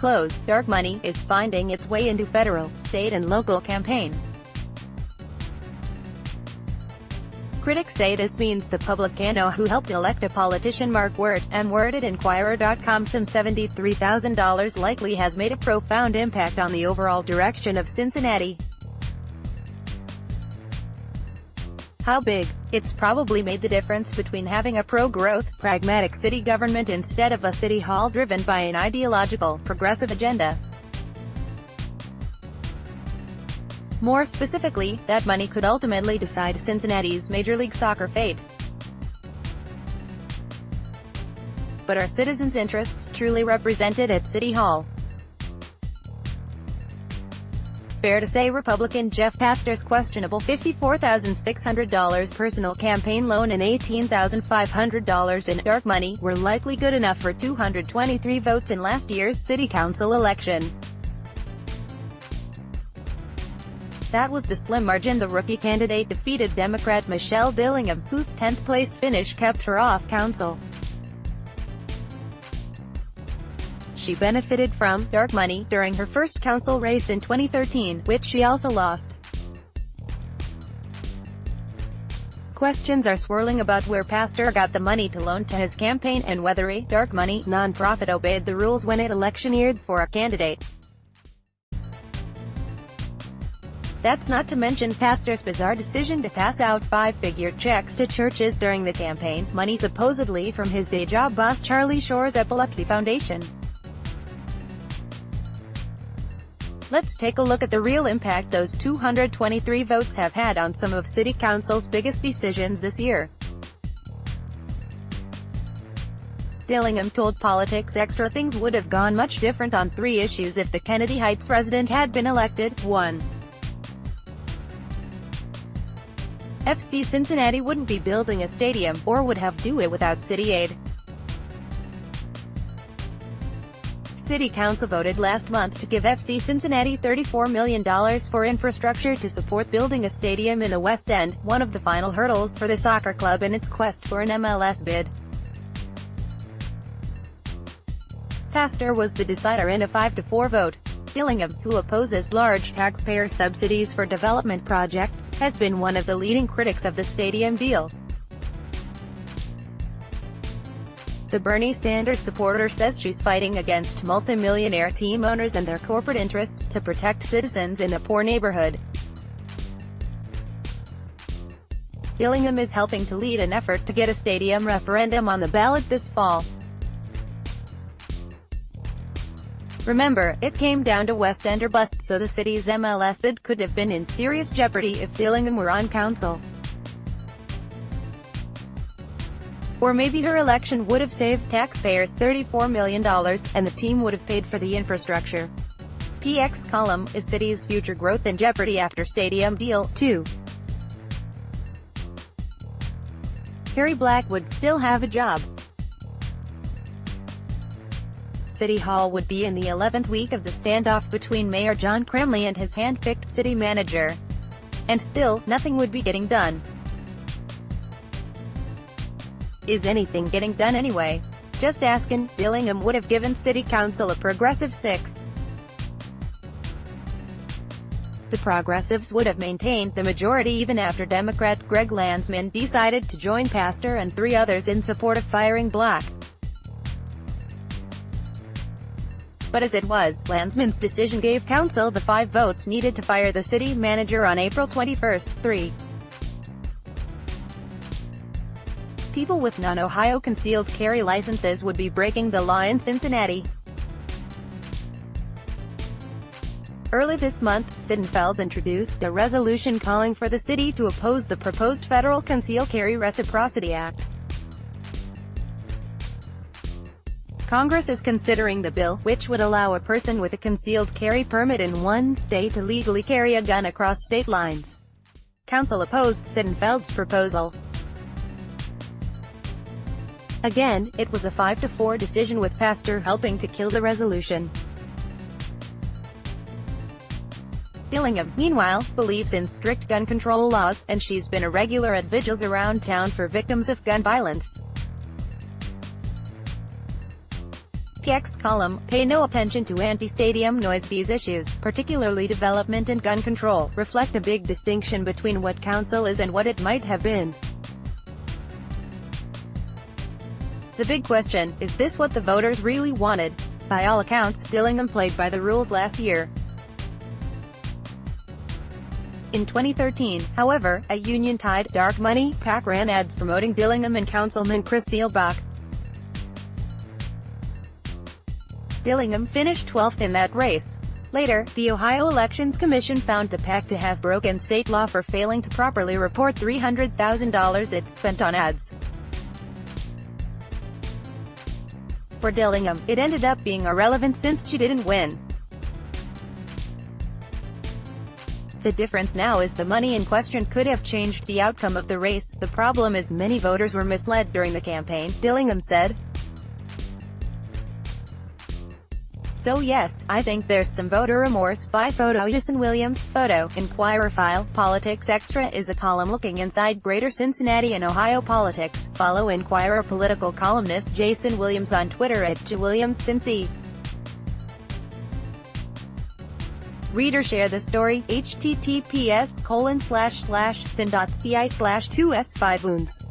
close, dark money is finding its way into federal, state and local campaign. Critics say this means the public can know who helped elect a politician. Mark Wert, Wert at Inquirer.com. Some $73,000 likely has made a profound impact on the overall direction of Cincinnati. How big? It's probably made the difference between having a pro-growth, pragmatic city government instead of a city hall driven by an ideological, progressive agenda. More specifically, that money could ultimately decide Cincinnati's Major League Soccer fate. But are citizens' interests truly represented at City Hall? It's fair to say Republican Jeff Pastor's questionable $54,600 personal campaign loan and $18,500 in dark money were likely good enough for 223 votes in last year's city council election. That was the slim margin the rookie candidate defeated Democrat Michelle Dillingham, whose 10th-place finish kept her off council. She benefited from dark money during her first council race in 2013, which she also lost. Questions are swirling about where Pastor got the money to loan to his campaign and whether a dark money nonprofit obeyed the rules when it electioneered for a candidate. That's not to mention Pastor's bizarre decision to pass out five-figure checks to churches during the campaign, money supposedly from his day job boss Charlie Shore's Epilepsy Foundation. Let's take a look at the real impact those 223 votes have had on some of City Council's biggest decisions this year. Dillingham told Politics Extra things would have gone much different on three issues if the Kennedy Heights resident had been elected. 1. FC Cincinnati wouldn't be building a stadium, or would have to do it without city aid. City Council voted last month to give FC Cincinnati $34 million for infrastructure to support building a stadium in the West End, one of the final hurdles for the soccer club in its quest for an MLS bid. Pastor was the decider in a 5-4 vote. Dillingham, who opposes large taxpayer subsidies for development projects, has been one of the leading critics of the stadium deal. The Bernie Sanders supporter says she's fighting against multimillionaire team owners and their corporate interests to protect citizens in a poor neighborhood. Dillingham is helping to lead an effort to get a stadium referendum on the ballot this fall. Remember, it came down to West End or bust, so the city's MLS bid could have been in serious jeopardy if Dillingham were on council. Or maybe her election would have saved taxpayers $34 million, and the team would have paid for the infrastructure. PX column, is city's future growth in jeopardy after stadium deal? 2. Harry Black would still have a job. City Hall would be in the 11th week of the standoff between Mayor John Cremley and his hand-picked city manager. And still, nothing would be getting done. Is anything getting done anyway? Just askin'. Dillingham would have given City Council a progressive 6. The Progressives would have maintained the majority even after Democrat Greg Landsman decided to join Pastor and 3 others in support of firing Black. But as it was, Landsman's decision gave Council the 5 votes needed to fire the city manager on April 21. 3. People with non-Ohio concealed carry licenses would be breaking the law in Cincinnati. Early this month, Sittenfeld introduced a resolution calling for the city to oppose the proposed federal Concealed Carry Reciprocity Act. Congress is considering the bill, which would allow a person with a concealed carry permit in one state to legally carry a gun across state lines. Council opposed Sittenfeld's proposal. Again, it was a 5-4 decision with Pastor helping to kill the resolution. Dillingham, meanwhile, believes in strict gun control laws, and she's been a regular at vigils around town for victims of gun violence. X column, pay no attention to anti-stadium noise. These issues, particularly development and gun control, reflect a big distinction between what council is and what it might have been. The big question, is this what the voters really wanted? By all accounts, Dillingham played by the rules last year. In 2013, however, a union-tied, dark money PAC ran ads promoting Dillingham and Councilman Chris Seelbach. Dillingham finished 12th in that race. Later, the Ohio Elections Commission found the PAC to have broken state law for failing to properly report $300,000 it spent on ads. For Dillingham, it ended up being irrelevant since she didn't win. The difference now is the money in question could have changed the outcome of the race. The problem is many voters were misled during the campaign, Dillingham said. So yes, I think there's some voter remorse. By photo Jason Williams, photo, Inquirer file, Politics Extra is a column looking inside Greater Cincinnati and Ohio politics. Follow Inquirer political columnist Jason Williams on Twitter at @JWilliamsCincy. Reader share the story, https://sin.ci/2s5oons